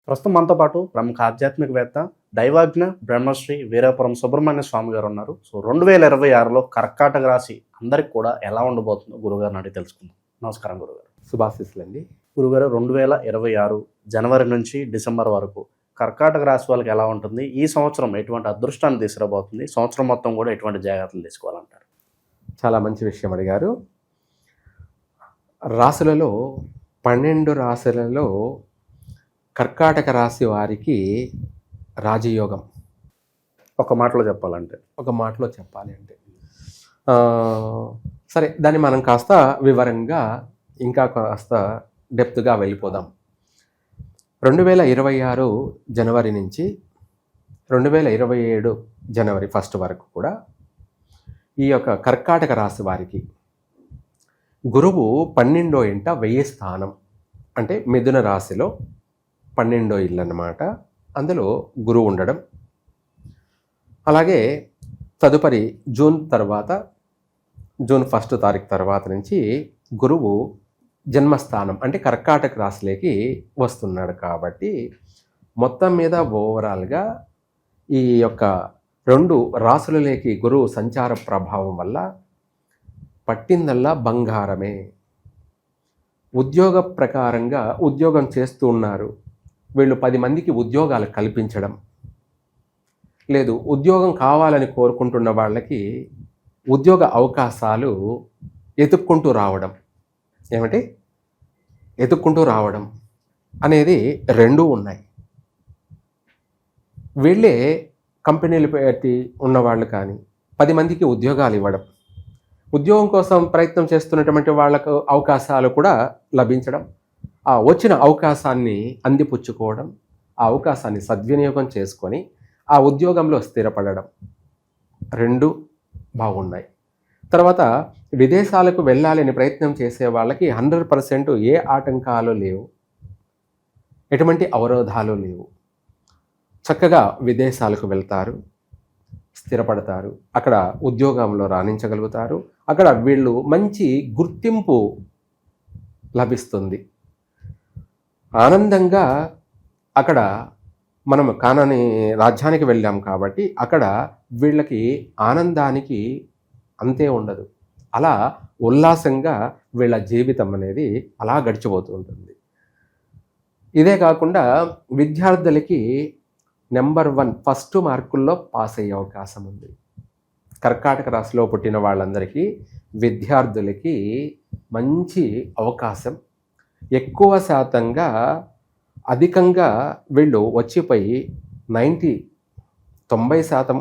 ప్రస్తుతం మనతో పాటు ప్రముఖ ఆధ్యాత్మికవేత్త దైవాజ్ఞ బ్రహ్మశ్రీ వీరాపురం సుబ్రహ్మణ్య స్వామి గారు ఉన్నారు. సో 2026లో కర్కాటక రాశి అందరికి కూడా ఎలా ఉండబోతుందో గురుగారిని అడిగి తెలుసుకుందాం. నమస్కారం గురుగారు. శుభాశీస్సులండి. గురుగారు, 2026 జనవరి నుంచి డిసెంబర్ వరకు కర్కాటక రాశి వాళ్ళకి ఎలా ఉంటుంది? ఈ సంవత్సరం ఎటువంటి అదృష్టాన్ని తీసుకురాబోతుంది? సంవత్సరం మొత్తం కూడా ఎటువంటి జాగ్రత్తలు తీసుకోవాలంటారు? చాలా మంచి విషయం అడిగారు. రాశులలో 12 రాశులలో కర్కాటక రాశి వారికి రాజయోగం. ఒక మాటలో చెప్పాలంటే సరే, దాన్ని మనం కాస్త వివరంగా ఇంకా కాస్త డెప్త్గా వెళ్ళిపోదాం. 2026 జనవరి నుంచి 2027 జనవరి 1 వరకు కూడా ఈ యొక్క కర్కాటక రాశి వారికి గురువు 12వ ఇంట 1000 స్థానం, అంటే మిథున రాశిలో 12వ ఇల్లు అన్నమాట. అందులో గురువు ఉండడం, అలాగే తదుపరి జూన్ 1 తారీఖు తర్వాత నుంచి గురువు జన్మస్థానం అంటే కర్కాటక రాశిలోకి వస్తున్నాడు. కాబట్టి మొత్తం మీద ఓవరాల్గా ఈ యొక్క 2 రాశులలోకి గురువు సంచార ప్రభావం వల్ల పట్టిందల్లా బంగారమే. ఉద్యోగ ప్రకారంగా ఉద్యోగం చేస్తూ ఉన్నారు వీళ్ళు, 10 మందికి ఉద్యోగాలు కల్పించడం, లేదు ఉద్యోగం కావాలని కోరుకుంటున్న వాళ్ళకి ఉద్యోగ అవకాశాలు ఎతుక్కుంటూ రావడం అనేది 2 ఉన్నాయి. వీళ్ళే కంపెనీలు పెట్టి ఉన్నవాళ్ళు కానీ 10 మందికి ఉద్యోగాలు ఇవ్వడం, ఉద్యోగం కోసం ప్రయత్నం చేస్తున్నటువంటి వాళ్ళకు అవకాశాలు కూడా లభించడం, ఆ వచ్చిన అవకాశాన్ని అందిపుచ్చుకోవడం, ఆ అవకాశాన్ని సద్వినియోగం చేసుకొని ఆ ఉద్యోగంలో స్థిరపడడం 2 బాగున్నాయి. తర్వాత విదేశాలకు వెళ్ళాలని ప్రయత్నం చేసే వాళ్ళకి 100% ఏ ఆటంకాలు లేవు, ఎటువంటి అవరోధాలు లేవు. చక్కగా విదేశాలకు వెళ్తారు, స్థిరపడతారు, అక్కడ ఉద్యోగంలో రాణించగలుగుతారు, అక్కడ వీళ్ళు మంచి గుర్తింపు లభిస్తుంది. ఆనందంగా అక్కడ మనం కానాని రాజ్యానికి వెళ్ళాం కాబట్టి అక్కడ వీళ్ళకి ఆనందానికి అంతే ఉండదు. అలా ఉల్లాసంగా వీళ్ళ జీవితం అనేది అలా గడిచిపోతూ ఉంటుంది. ఇదే కాకుండా విద్యార్థులకి నెంబర్ 1 ఫస్ట్ మార్కుల్లో పాస్ అయ్యే అవకాశం ఉంది. కర్కాటక రాశిలో పుట్టిన వాళ్ళందరికీ విద్యార్థులకి మంచి అవకాశం, ఎక్కువ శాతంగా అధికంగా వీళ్ళు వచ్చిపోయి 90%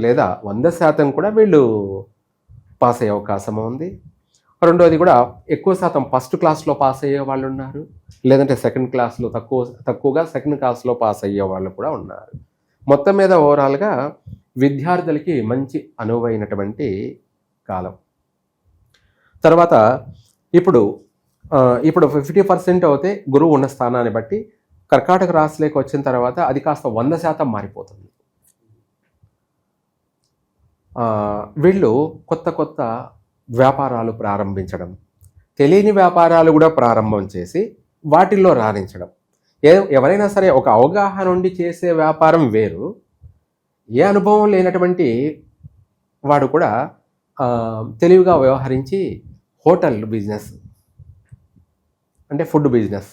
లేదా 100% కూడా వీళ్ళు పాస్ అయ్యే అవకాశం ఉంది. రెండోది కూడా ఎక్కువ శాతం ఫస్ట్ క్లాస్లో పాస్ అయ్యే వాళ్ళు ఉన్నారు, లేదంటే సెకండ్ క్లాస్లో తక్కువగా సెకండ్ క్లాస్లో పాస్ అయ్యే వాళ్ళు కూడా ఉన్నారు. మొత్తం మీద ఓవరాల్గా విద్యార్థులకి మంచి అనువైనటువంటి కాలం. తర్వాత ఇప్పుడు 50% అవుతే గురువు ఉన్న స్థానాన్ని బట్టి కర్కాటక రాశిలోకి వచ్చిన తర్వాత అది కాస్త 100% మారిపోతుంది. వీళ్ళు కొత్త వ్యాపారాలు ప్రారంభించడం, తెలియని వ్యాపారాలు కూడా ప్రారంభం చేసి వాటిల్లో రాణించడం. ఎవరైనా సరే ఒక అవగాహన నుండి చేసే వ్యాపారం వేరు, ఏ అనుభవం లేనటువంటి వాడు కూడా తెలివిగా వ్యవహరించి హోటల్ బిజినెస్ అంటే ఫుడ్ బిజినెస్,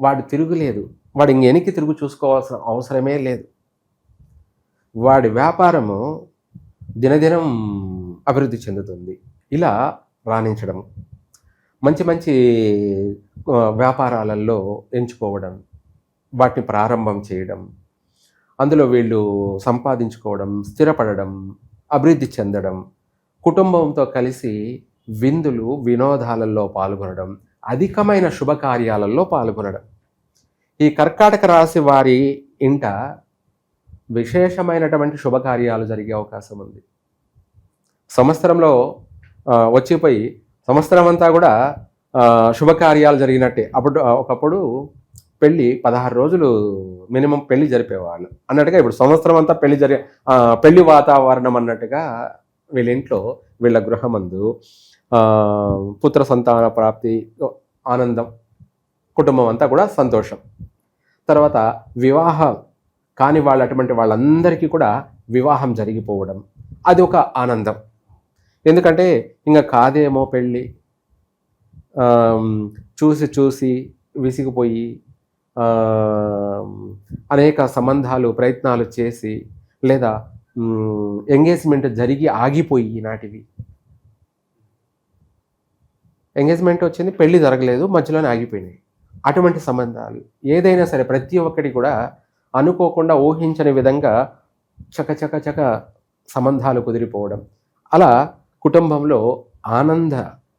వాడు తిరుగులేదు, వాడు ఇంకెనికి తిరుగు చూసుకోవాల్సిన అవసరమే లేదు. వాడి వ్యాపారము దినదినం అభివృద్ధి చెందుతుంది. ఇలా రాణించడం, మంచి వ్యాపారాలలో ఎంచుకోవడం, వాటిని ప్రారంభం చేయడం, అందులో వీళ్ళు సంపాదించుకోవడం, స్థిరపడడం, అభివృద్ధి చెందడం, కుటుంబంతో కలిసి విందులు వినోదాలలో పాల్గొనడం, అధికమైన శుభకార్యాలలో పాల్గొనడం. ఈ కర్కాటక రాశి వారి ఇంట విశేషమైనటువంటి శుభకార్యాలు జరిగే అవకాశం ఉంది. సంవత్సరంలో వచ్చిపోయి సంవత్సరం అంతా కూడా శుభకార్యాలు జరిగినట్టే. ఒకప్పుడు పెళ్ళి 16 రోజులు మినిమం పెళ్లి జరిపేవాళ్ళు అన్నట్టుగా ఇప్పుడు సంవత్సరం అంతా పెళ్లి వాతావరణం అన్నట్టుగా వీళ్ళ ఇంట్లో వీళ్ళ గృహమందు పుత్ర సంతాన ప్రాప్తి, ఆనందం, కుటుంబం అంతా కూడా సంతోషం. తర్వాత వివాహం కాని వాళ్ళు అటువంటి వాళ్ళందరికీ కూడా వివాహం జరిగిపోవడం, అది ఒక ఆనందం. ఎందుకంటే ఇంకా కాదేమో పెళ్ళి, చూసి చూసి విసిగిపోయి అనేక సంబంధాలు ప్రయత్నాలు చేసి, లేదా ఎంగేజ్మెంట్ జరిగి ఆగిపోయి, నాటివి ఎంగేజ్మెంట్ వచ్చింది, పెళ్లి జరగలేదు, మధ్యలోనే ఆగిపోయినాయి. అటువంటి సంబంధాలు ఏదైనా సరే ప్రతి ఒక్కటి కూడా అనుకోకుండా ఊహించని విధంగా చక సంబంధాలు కుదిరిపోవడం, అలా కుటుంబంలో ఆనంద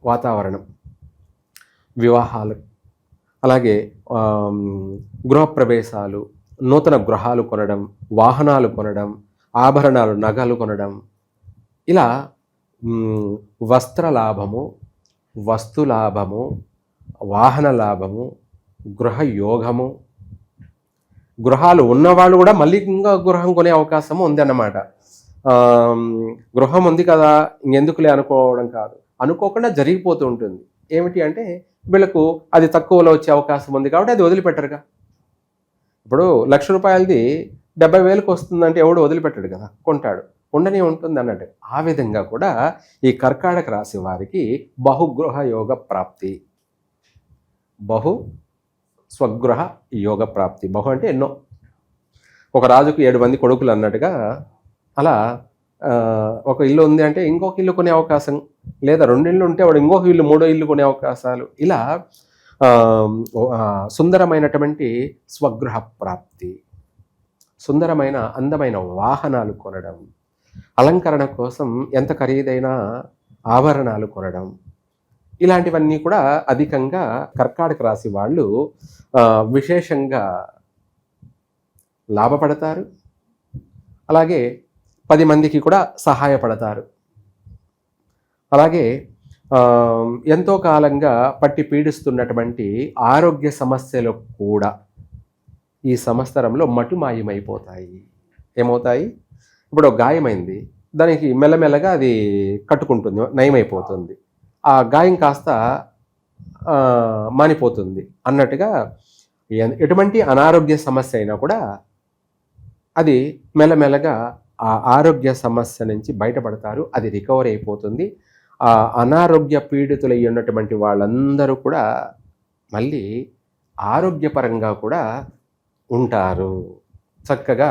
వాతావరణం, వివాహాలు, అలాగే గృహప్రవేశాలు, నూతన గృహాలు కొనడం, వాహనాలు కొనడం, ఆభరణాలు నగలు కొనడం, ఇలా వస్త్ర లాభము, వస్తు లాభము, వాహన లాభము, గృహ యోగము, గృహాలు ఉన్నవాళ్ళు కూడా మళ్ళీ ఇంకా గృహం కొనే అవకాశము ఉందన్నమాట. గృహం ఉంది కదా ఇంకెందుకులే అనుకోవడం కాదు, అనుకోకుండా జరిగిపోతూ ఉంటుంది. ఏమిటి అంటే వీళ్ళకు అది తక్కువలో వచ్చే అవకాశం ఉంది కాబట్టి అది వదిలిపెట్టరుగా. ఇప్పుడు 1,00,000 రూపాయలది 70,000కి వస్తుందంటే ఎవడు వదిలిపెట్టాడు కదా, కొంటాడు, ఉండనే ఉంటుంది అన్నట్టు. ఆ విధంగా కూడా ఈ కర్కాటక రాశి వారికి బహుగృహ యోగ ప్రాప్తి, బహు స్వగృహ యోగ ప్రాప్తి. బహు అంటే ఎన్నో, ఒక రాజుకు 7 మంది కొడుకులు అన్నట్టుగా, అలా ఒక ఇల్లు ఉంది అంటే ఇంకొక ఇల్లు కొనే అవకాశం, లేదా 2 ఇళ్ళు ఉంటే వాడు ఇంకొక ఇల్లు 3వ ఇల్లు కొనే అవకాశాలు, ఇలా సుందరమైనటువంటి స్వగృహ ప్రాప్తి, సుందరమైన అందమైన వాహనాలు కొనడం, అలంకరణ కోసం ఎంత ఖరీదైన ఆభరణాలు కొనడం, ఇలాంటివన్నీ కూడా అధికంగా కర్కాటక రాశి వాళ్ళు విశేషంగా లాభపడతారు. అలాగే 10 మందికి కూడా సహాయపడతారు. అలాగే ఎంతో కాలంగా పట్టి పీడిస్తున్నటువంటి ఆరోగ్య సమస్యలు కూడా ఈ సంవత్సరంలో మటుమాయమైపోతాయి. ఏమవుతాయి? ఇప్పుడు గాయమైంది, దానికి మెల్లమెల్లగా అది కట్టుకుంటుంది, నయమైపోతుంది. ఆ గాయం కాస్త మానిపోతుంది అన్నట్టుగా ఎటువంటి అనారోగ్య సమస్య అయినా కూడా అది మెల్లమెల్లగా ఆ ఆరోగ్య సమస్య నుంచి బయటపడతారు, అది రికవర్ అయిపోతుంది. ఆ అనారోగ్య పీడితులై ఉన్నటువంటి వాళ్ళందరూ కూడా మళ్ళీ ఆరోగ్యపరంగా కూడా ఉంటారు. చక్కగా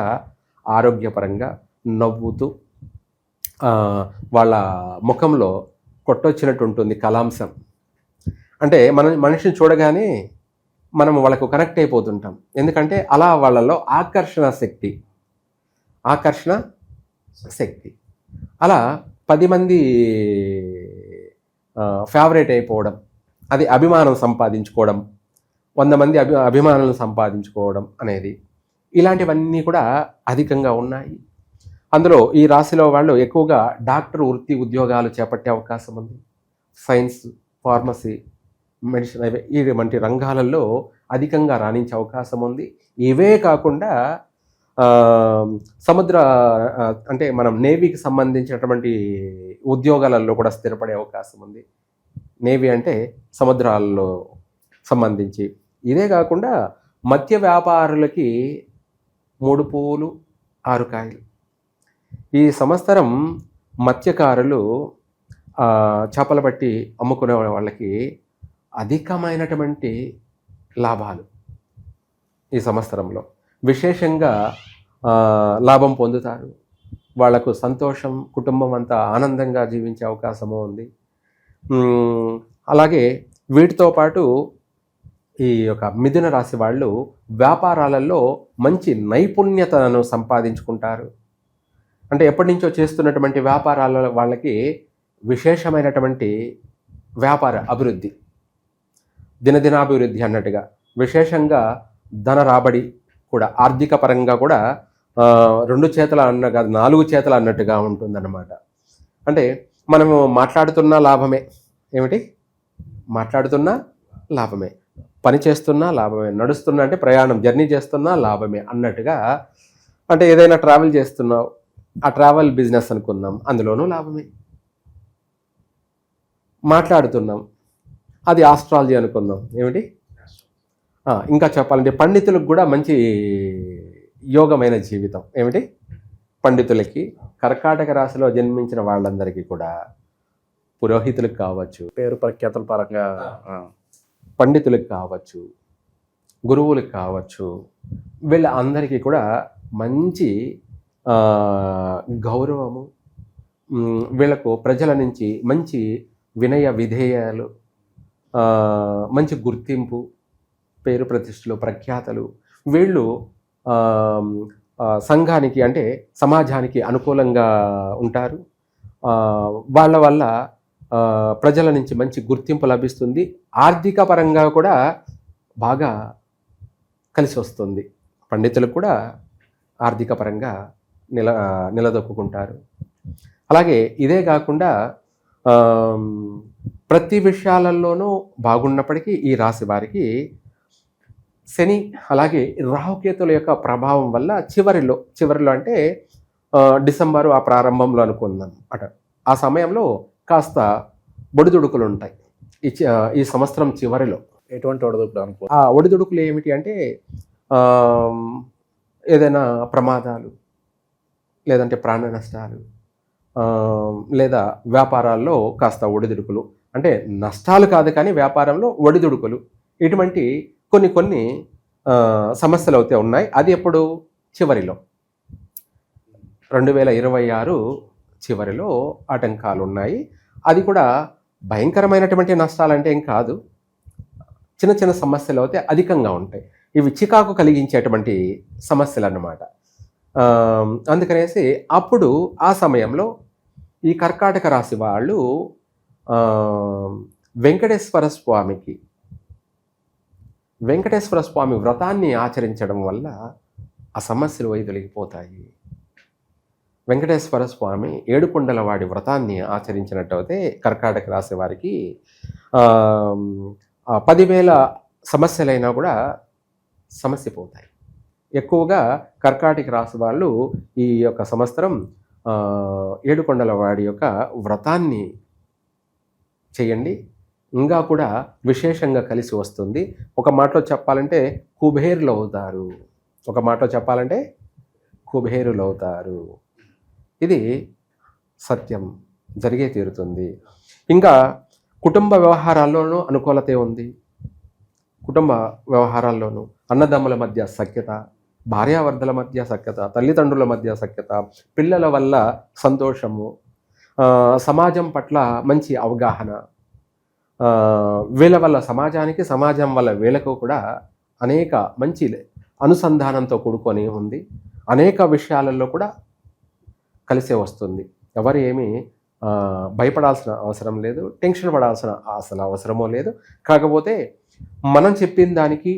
ఆరోగ్యపరంగా నవ్వుతూ వాళ్ళ ముఖంలో కొట్టొచ్చినట్టు ఉంటుంది కలాంశం. అంటే మనిషిని చూడగానే మనం వాళ్ళకు కనెక్ట్ అయిపోతుంటాం. ఎందుకంటే అలా వాళ్ళలో ఆకర్షణ శక్తి అలా 10 మంది ఫేవరెట్ అయిపోవడం, అది అభిమానం సంపాదించుకోవడం, 100 మంది అభిమానులను సంపాదించుకోవడం అనేది, ఇలాంటివన్నీ కూడా అధికంగా ఉన్నాయి. అందులో ఈ రాశిలో వాళ్ళు ఎక్కువగా డాక్టర్ వృత్తి ఉద్యోగాలు చేపట్టే అవకాశం ఉంది. సైన్స్, ఫార్మసీ, మెడిసిన్ ఇటువంటి రంగాలలో అధికంగా రాణించే అవకాశం ఉంది. ఇవే కాకుండా సముద్ర అంటే మనం నేవీకి సంబంధించినటువంటి ఉద్యోగాలలో కూడా స్థిరపడే అవకాశం ఉంది. నేవీ అంటే సముద్రాల్లో సంబంధించి. ఇదే కాకుండా మత్స్య వ్యాపారులకి 3 పూలు 6 కాయలు. ఈ సంవత్సరం మత్స్యకారులు చేపలు పట్టి అమ్ముకునే వాళ్ళకి అధికమైనటువంటి లాభాలు ఈ సంవత్సరంలో విశేషంగా లాభం పొందుతారు. వాళ్లకు సంతోషం, కుటుంబం అంతా ఆనందంగా జీవించే అవకాశము ఉంది. అలాగే వీటితో పాటు ఈ యొక్క మిథున రాశి వాళ్ళు వ్యాపారాలలో మంచి నైపుణ్యతను సంపాదించుకుంటారు. అంటే ఎప్పటి నుంచో చేస్తున్నటువంటి వ్యాపారాల వాళ్ళకి విశేషమైనటువంటి వ్యాపార అభివృద్ధి, దినదినాభివృద్ధి అన్నట్టుగా, విశేషంగా ధన రాబడి కూడా ఆర్థిక పరంగా కూడా 2 చేతుల అన్న కాదు 4 చేతుల అన్నట్టుగా ఉంటుందన్నమాట. అంటే మనము మాట్లాడుతున్న లాభమే, ఏమిటి మాట్లాడుతున్నా లాభమే, పని చేస్తున్నా లాభమే, నడుస్తున్నా అంటే ప్రయాణం జర్నీ చేస్తున్నా లాభమే అన్నట్టుగా. అంటే ఏదైనా ట్రావెల్ చేస్తున్నావు, ఆ ట్రావెల్ బిజినెస్ అనుకుందాం, అందులోనూ లాభమే. మాట్లాడుతున్నాం, అది ఆస్ట్రాలజీ అనుకుందాం, ఏమిటి ఇంకా చెప్పాలంటే పండితులకు కూడా మంచి యోగమైన జీవితం. ఏమిటి? పండితులకి, కర్కాటక రాశిలో జన్మించిన వాళ్ళందరికీ కూడా, పురోహితులకు కావచ్చు, పేరు ప్రఖ్యాతుల పరంగా పండితులకు కావచ్చు, గురువులకు కావచ్చు, వీళ్ళ అందరికీ కూడా మంచి గౌరవము, వీళ్ళకు ప్రజల నుంచి మంచి వినయ విధేయాలు, మంచి గుర్తింపు, పేరు ప్రతిష్టలు, ప్రఖ్యాతలు, వీళ్ళు సంఘానికి అంటే సమాజానికి అనుకూలంగా ఉంటారు. వాళ్ళ వల్ల ప్రజల నుంచి మంచి గుర్తింపు లభిస్తుంది. ఆర్థిక పరంగా కూడా బాగా కలిసి వస్తుంది. పండితులకు కూడా ఆర్థిక పరంగా నిలదొక్కుంటారు. అలాగే ఇదే కాకుండా ప్రతి విషయాలలోనూ బాగున్నప్పటికీ ఈ రాశి వారికి శని అలాగే రాహుకేతుల యొక్క ప్రభావం వల్ల చివరిలో అంటే డిసెంబరు ఆ ప్రారంభంలో అనుకుందాం అట, ఆ సమయంలో కాస్త ఒడిదుడుకులు ఉంటాయి. ఈ సంవత్సరం చివరిలో ఎటువంటి ఒడిదుడుకులు అనుకో? ఆ ఒడిదుడుకులు ఏమిటి అంటే ఏదైనా ప్రమాదాలు, లేదంటే ప్రాణ నష్టాలు, లేదా వ్యాపారాల్లో కాస్త ఒడిదుడుకులు, అంటే నష్టాలు కాదు కానీ వ్యాపారంలో ఒడిదుడుకులు, ఇటువంటి కొన్ని సమస్యలు అయితే ఉన్నాయి. అది ఎప్పుడు? చివరిలో 2026 చివరిలో ఆటంకాలు ఉన్నాయి. అది కూడా భయంకరమైనటువంటి నష్టాలంటే ఏం కాదు, చిన్న చిన్న సమస్యలు అయితే అధికంగా ఉంటాయి. ఇవి చికాకు కలిగించేటువంటి సమస్యలు అన్నమాట. అందుకనేసి అప్పుడు ఆ సమయంలో ఈ కర్కాటక రాశి వాళ్ళు వెంకటేశ్వర స్వామి వ్రతాన్ని ఆచరించడం వల్ల ఆ సమస్యలు వైదొలిగిపోతాయి. వెంకటేశ్వర స్వామి ఏడుకొండలవాడి వ్రతాన్ని ఆచరించినట్టయితే కర్కాటక రాశి వారికి 10,000 సమస్యలైనా కూడా సమస్య పోతాయి. ఎక్కువగా కర్కాటక రాశి వాళ్ళు ఈ యొక్క సంవత్సరం ఏడుకొండలవాడి యొక్క వ్రతాన్ని చేయండి. ఇంకా కూడా విశేషంగా కలిసి వస్తుంది. ఒక మాటలో చెప్పాలంటే కుబేరులు అవుతారు. ఇది సత్యం, జరిగే తీరుతుంది. ఇంకా కుటుంబ వ్యవహారాల్లోనూ అనుకూలతే ఉంది. కుటుంబ వ్యవహారాల్లోనూ అన్నదమ్ముల మధ్య సఖ్యత, భార్యాభర్తల మధ్య సఖ్యత, తల్లిదండ్రుల మధ్య సఖ్యత, పిల్లల వల్ల సంతోషము, సమాజం పట్ల మంచి అవగాహన, వీళ్ళ వల్ల సమాజానికి, సమాజం వల్ల వీళ్ళకు కూడా అనేక మంచి అనుసంధానంతో కూడుకొని ఉంది. అనేక విషయాలలో కూడా కలిసే వస్తుంది. ఎవరు ఏమీ భయపడాల్సిన అవసరం లేదు, టెన్షన్ పడాల్సిన అసలు అవసరమో లేదు. కాకపోతే మనం చెప్పిన దానికి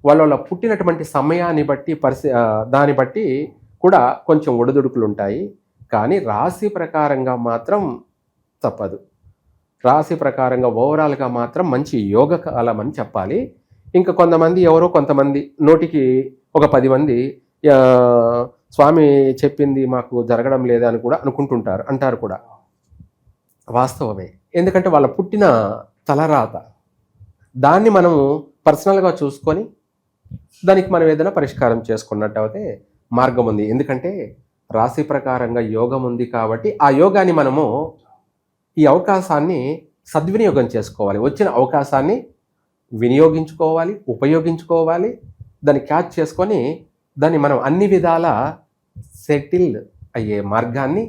వాళ్ళ పుట్టినటువంటి సమయాన్ని బట్టి దాన్ని బట్టి కూడా కొంచెం ఒడిదుడుకులు ఉంటాయి. కానీ రాశి ప్రకారంగా మాత్రం తప్పదు. రాశి ప్రకారంగా ఓవరాల్గా మాత్రం మంచి యోగ కాలం అని చెప్పాలి. ఇంకా కొంతమంది నోటికి ఒక 10 మంది స్వామి చెప్పింది మాకు జరగడం లేదని కూడా అంటారు కూడా. వాస్తవమే. ఎందుకంటే వాళ్ళ పుట్టిన తలరాత, దాన్ని మనము పర్సనల్గా చూసుకొని దానికి మనం ఏదైనా పరిష్కారం చేసుకున్నట్టు అయితే మార్గం ఉంది. ఎందుకంటే రాశి ప్రకారంగా యోగం ఉంది కాబట్టి ఆ యోగాన్ని మనము ఈ అవకాశాన్ని సద్వినియోగం చేసుకోవాలి. వచ్చిన అవకాశాన్ని వినియోగించుకోవాలి, ఉపయోగించుకోవాలి. దాన్ని క్యాచ్ చేసుకొని దాన్ని మనం అన్ని విధాల సెటిల్ అయ్యే మార్గాన్ని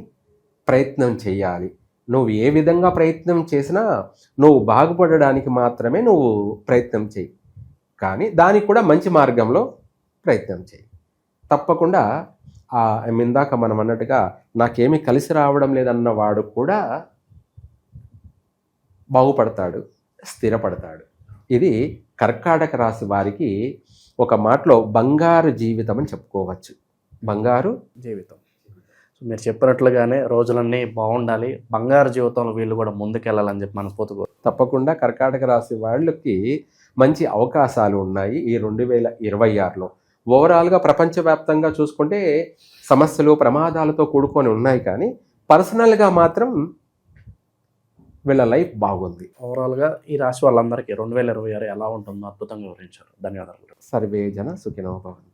ప్రయత్నం చేయాలి. నువ్వు ఏ విధంగా ప్రయత్నం చేసినా నువ్వు బాగుపడడానికి మాత్రమే నువ్వు ప్రయత్నం చేయి. కానీ దానికి కూడా మంచి మార్గంలో ప్రయత్నం చేయి. తప్పకుండా ఇందాక మనం అన్నట్టుగా నాకేమీ కలిసి రావడం లేదన్న వాడు కూడా బాగుపడతాడు, స్థిరపడతాడు. ఇది కర్కాటక రాశి వారికి ఒక మాటలో బంగారు జీవితం అని చెప్పుకోవచ్చు. బంగారు జీవితం. మీరు చెప్పినట్లుగానే రోజులన్నీ బాగుండాలి, బంగారు జీవితంలో వీళ్ళు కూడా ముందుకెళ్ళాలని చెప్పి మనస్ఫూర్తిగా. తప్పకుండా కర్కాటక రాశి వాళ్ళకి మంచి అవకాశాలు ఉన్నాయి ఈ 2026లో. ఓవరాల్గా ప్రపంచవ్యాప్తంగా చూసుకుంటే సమస్యలు, ప్రమాదాలతో కూడుకొని ఉన్నాయి. కానీ పర్సనల్గా మాత్రం వీళ్ళ లైఫ్ బాగుంది. ఓవరాల్గా ఈ రాశి వాళ్ళందరికీ 2026 ఎలా ఉంటుందో అద్భుతంగా వివరించారు. ధన్యవాదాలు. సర్వే జన సుఖినో భవంతు.